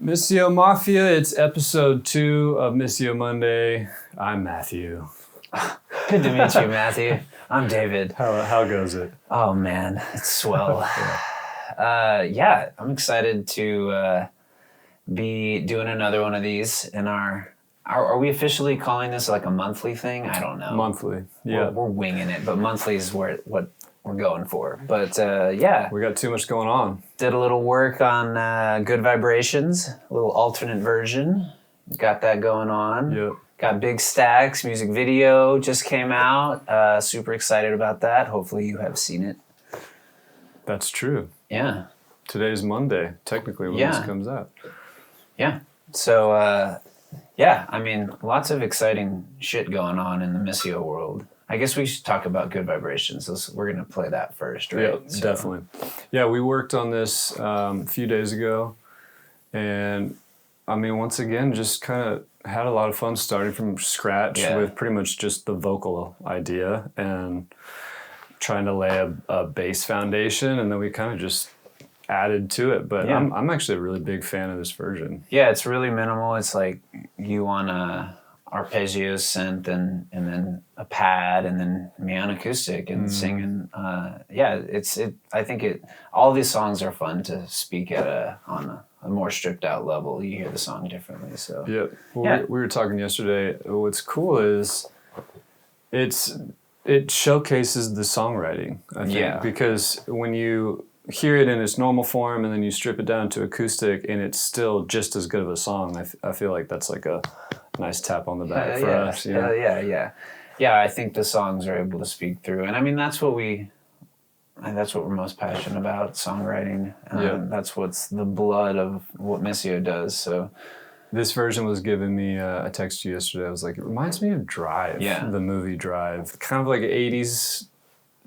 Missio Mafia, it's episode 2 of Missio Monday. I'm Matthew. Good to meet you, Matthew. I'm David. How goes it? Oh man, it's swell. Yeah, I'm excited to be doing another one of these in are we officially calling this like a monthly thing? I don't know. Monthly, yeah. We're winging it, but monthly is what we're going for. But yeah. We got too much going on. Did a little work on Good Vibrations, a little alternate version. Got that going on. Yep. Got Big Stacks, music video just came out. Super excited about that. Hopefully you have seen it. That's true. Yeah. Today's Monday, technically, when this comes out. Yeah. So, yeah, I mean, lots of exciting shit going on in the Missio world. I guess we should talk about Good Vibrations. We're going to play that first, right? Yeah, definitely. Yeah, we worked on this a few days ago. And, I mean, once again, just kind of had a lot of fun starting from scratch with pretty much just the vocal idea and trying to lay a bass foundation. And then we kind of just added to it. But I'm actually a really big fan of this version. Yeah, it's really minimal. It's like you on a arpeggio synth and then a pad and then me on acoustic and singing. I think all these songs are fun to speak at on a more stripped out level. You hear the song differently. So we were talking yesterday. What's cool is it showcases the songwriting, I think, because when you hear it in its normal form and then you strip it down to acoustic and it's still just as good of a song, I feel like that's like a nice tap on the back for us. You know? Yeah, I think the songs are able to speak through. And I mean, that's what we're most passionate about, songwriting. That's what's the blood of what Missio does. So this version was giving me, I texted you yesterday, I was like, it reminds me of Drive, the movie Drive. Kind of like an 80s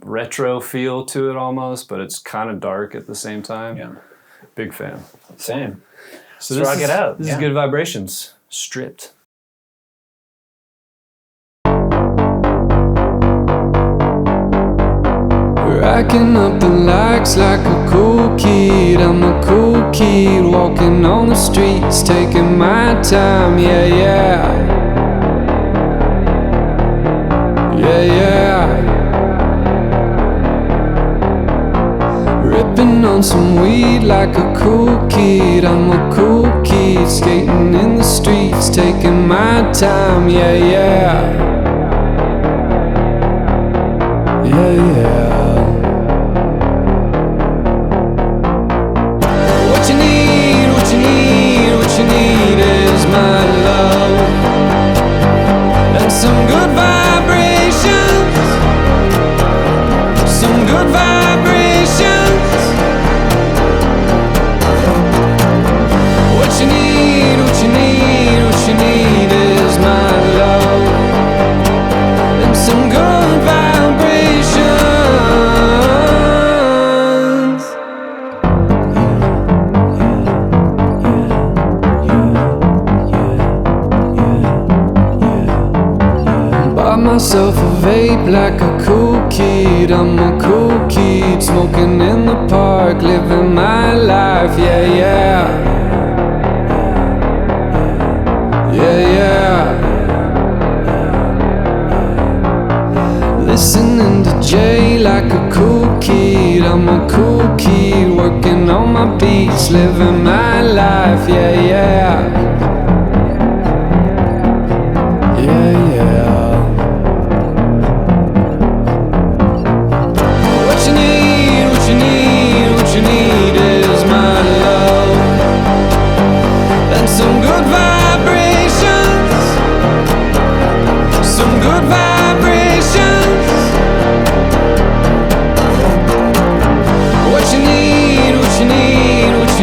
retro feel to it almost, but it's kind of dark at the same time. Yeah. Big fan. Same. So let's rock it out. This is Good Vibrations, stripped. Racking up the likes like a cool kid. I'm a cool kid walking on the streets, taking my time. Yeah. Ripping on some weed like a cool kid. I'm a cool kid skating in the streets, taking my time. Yeah. What you need is my love and some good vibrations, some good vibrations. What you need is my love and some good vibrations. Bought myself a vape like a cool kid. I'm a cool kid, smoking in the park, living my life. Yeah. Listening to Jay like a cool kid. I'm a cool kid, working on my beats, living my life. Yeah. What you need is my love and some good vibrations, some good vibrations. What you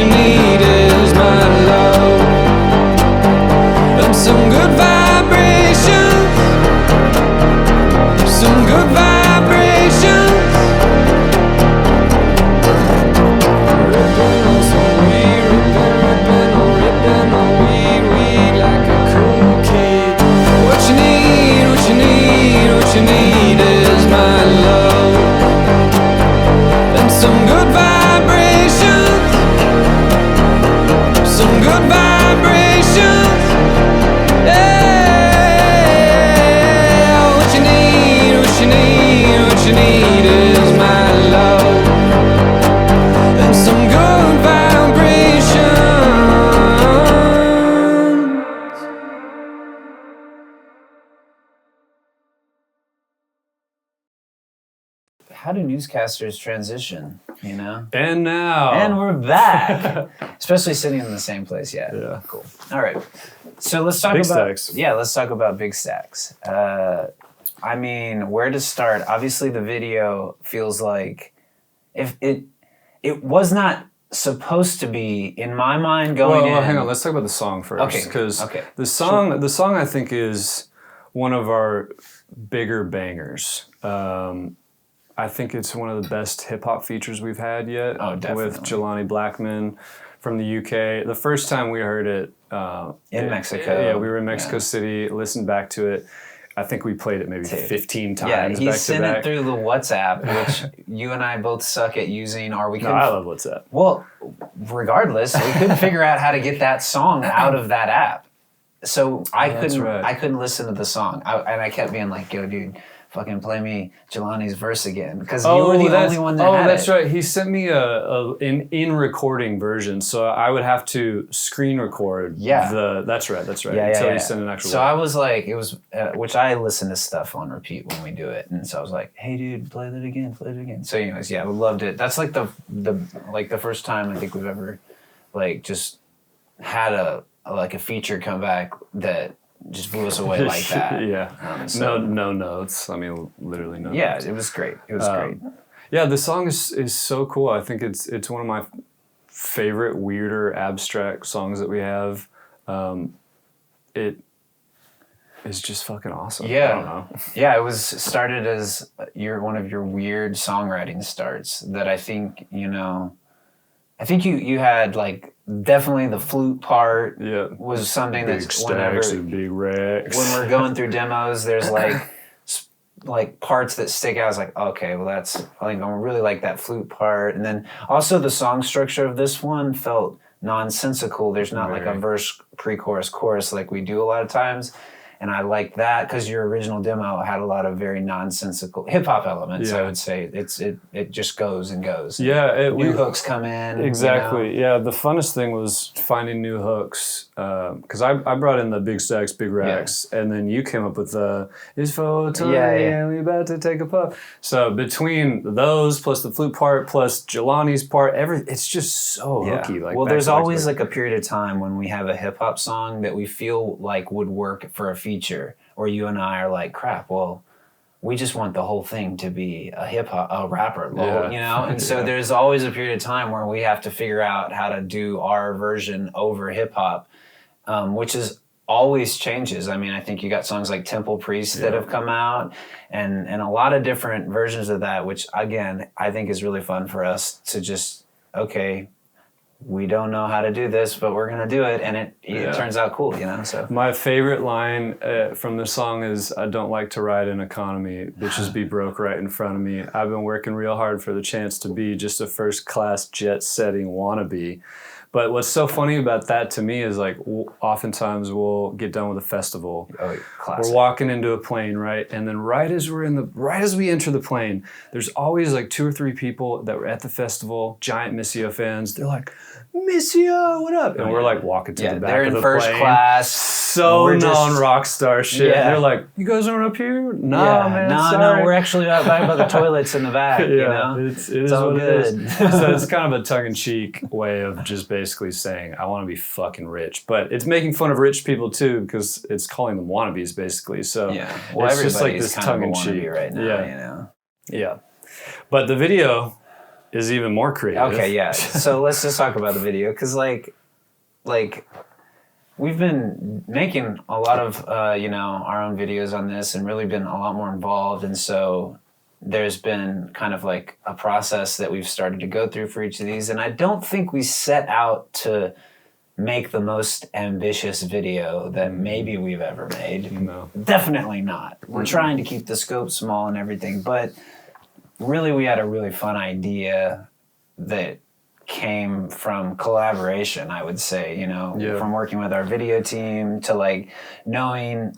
need is my love how do newscasters transition, you know? And now. And we're back. Especially sitting in the same place. Yeah. Cool. All right. So let's talk Big about Stacks. Yeah, let's talk about Big Stacks. I mean, where to start? Obviously the video feels like if it was not supposed to be, in my mind, going in. Well, hang on. Let's talk about the song first. Okay. Because the song I think is one of our bigger bangers. I think it's one of the best hip hop features we've had yet. Oh, definitely. With Jelani Blackman from the UK. The first time we heard it in Mexico. Yeah, we were in Mexico City. Listened back to it. I think we played it maybe 15 times. Yeah, he back sent to back. it through the WhatsApp, which you and I both suck at using, or we couldn't. No, I love WhatsApp. Well, regardless, we couldn't figure out how to get that song out of that app. So I couldn't listen to the song, and I kept being like, "Yo, dude, fucking play me Jelani's verse again," because you were the only one that had it. Oh, that's right. He sent me an in-recording version, so I would have to screen record. Yeah. That's right. Yeah, Until he sent an actual. So I was like, it was, which I listen to stuff on repeat when we do it, and so I was like, "Hey, dude, play that again." So, anyways, yeah, we loved it. That's like the first time I think we've ever, like, just had a feature come back that just blew us away like that. Yeah. No notes. I mean, literally no notes. Yeah, it was great. It was great. Yeah, the song is so cool. I think it's one of my favorite weirder abstract songs that we have. It is just fucking awesome. Yeah. I don't know. Yeah, it was started as one of your weird songwriting starts that I think, you had like definitely the flute part was something big stacks and big racks. When we're going through demos, there's like parts that stick out. I was like, okay, well I really like that flute part. And then also the song structure of this one felt nonsensical. There's not like a verse, pre-chorus, chorus like we do a lot of times. And I like that because your original demo had a lot of very nonsensical hip-hop elements, I would say. It just goes and goes. Yeah. New hooks come in. Exactly. Yeah, the funnest thing was finding new hooks. Because I brought in the big stacks, big racks, and then you came up with the, it's photo and we about to take a puff. So between those, plus the flute part, plus Jelani's part, it's just so hooky. Like, well, there's always like a period of time when we have a hip-hop song that we feel like would work for a feature, or you and I are like, crap, well, we just want the whole thing to be a rapper, and so there's always a period of time where we have to figure out how to do our version over hip-hop, which is always changes. I mean, I think you got songs like Temple Priest that have come out, and a lot of different versions of that, which again I think is really fun for us to just, okay, we don't know how to do this, but we're going to do it. And it turns out cool, so. My favorite line from the song is, I don't like to ride in economy. Bitches be broke right in front of me. I've been working real hard for the chance to be just a first-class jet-setting wannabe. But what's so funny about that to me is like oftentimes we'll get done with a festival. Oh, classic. We're walking into a plane, right? And then right as we enter the plane, there's always like 2 or 3 people that were at the festival, giant Missio fans. They're like, Missio, what up? And we're like walking to the back of the plane. They're in first class. So non-rock star shit. Yeah. They're like, you guys aren't up here? No, man, sorry. No, we're actually out by the toilets in the back, It's all good. So it's kind of a tongue-in-cheek way of just basically saying, I want to be fucking rich. But it's making fun of rich people too, because it's calling them wannabes basically. So well, it's just like this kind tongue-in-cheek right now, Yeah. But the video is even more creative. Okay, yeah. So let's just talk about the video, because like we've been making a lot of our own videos on this, and really been a lot more involved, and so there's been kind of like a process that we've started to go through for each of these, and I don't think we set out to make the most ambitious video that maybe we've ever made. No. Definitely not. We're trying to keep the scope small and everything, but really we had a really fun idea that came from collaboration, I would say, from working with our video team to like knowing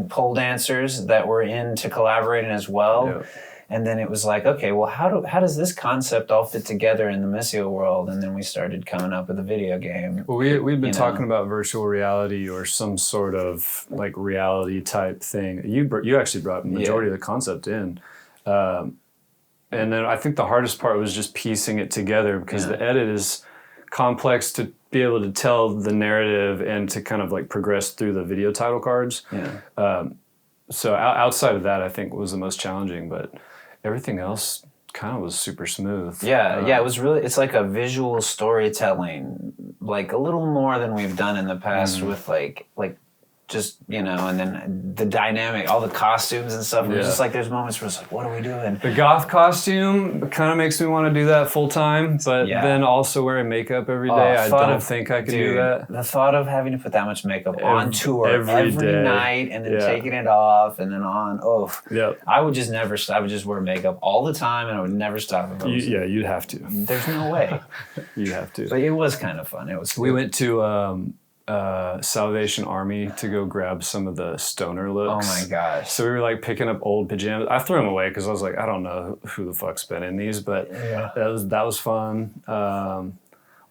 pole dancers that were into collaborating as well. Yeah. And then it was like, okay, well, how does this concept all fit together in the Missio world? And then we started coming up with a video game. Well, we've been talking about virtual reality or some sort of like reality type thing. You actually brought the majority of the concept in. And then I think the hardest part was just piecing it together because the edit is complex to be able to tell the narrative and to kind of like progress through the video title cards. Yeah. So outside of that, I think was the most challenging, but everything else kind of was super smooth. Yeah, it was really, it's like a visual storytelling, like a little more than we've done in the past with like just, you know, and then the dynamic, all the costumes and stuff. It was just like, there's moments where it's like, what are we doing? The goth costume kind of makes me want to do that full time, but then also wearing makeup every day, I don't think I could do that. The thought of having to put that much makeup on tour every night and then taking it off and then on, I would just never stop. I would just wear makeup all the time and I would never stop. You'd have to. There's no way. You'd have to. But it was kind of fun. It was cool. We went to Salvation Army to go grab some of the stoner looks. Oh my gosh. So we were like picking up old pajamas. I threw them away because I was like, I don't know who the fuck's been in these, but that was fun.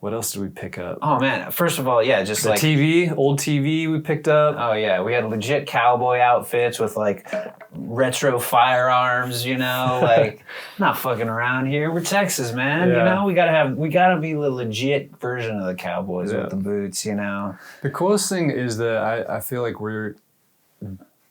What else did we pick up? Oh man, first of all, just the TV, old TV we picked up. Oh yeah, we had legit cowboy outfits with like retro firearms, you know, like not fucking around here. We're Texas, man. You know, we gotta be the legit version of the cowboys with the boots, you know. The coolest thing is that I feel like we're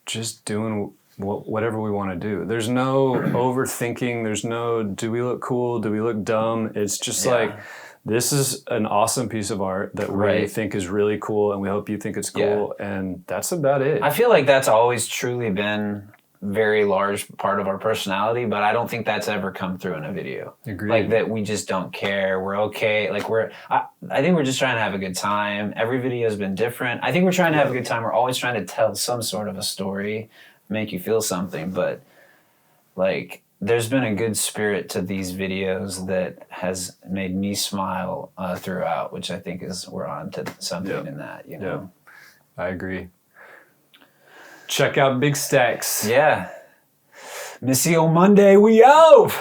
just doing whatever we want to do. There's no overthinking. There's no, do we look cool? Do we look dumb? It's just like, this is an awesome piece of art that we think is really cool, and we hope you think it's cool, and that's about it. I feel like that's always truly been a very large part of our personality, but I don't think that's ever come through in a video. Agreed. Like that we just don't care, we're okay, like I think we're just trying to have a good time. Every video has been different. I think we're trying to have a good time. We're always trying to tell some sort of a story, make you feel something, but like, there's been a good spirit to these videos that has made me smile throughout, which I think we're on to something in that, you know? I agree. Check out Big Stacks. Yeah. Missio Monday, we out!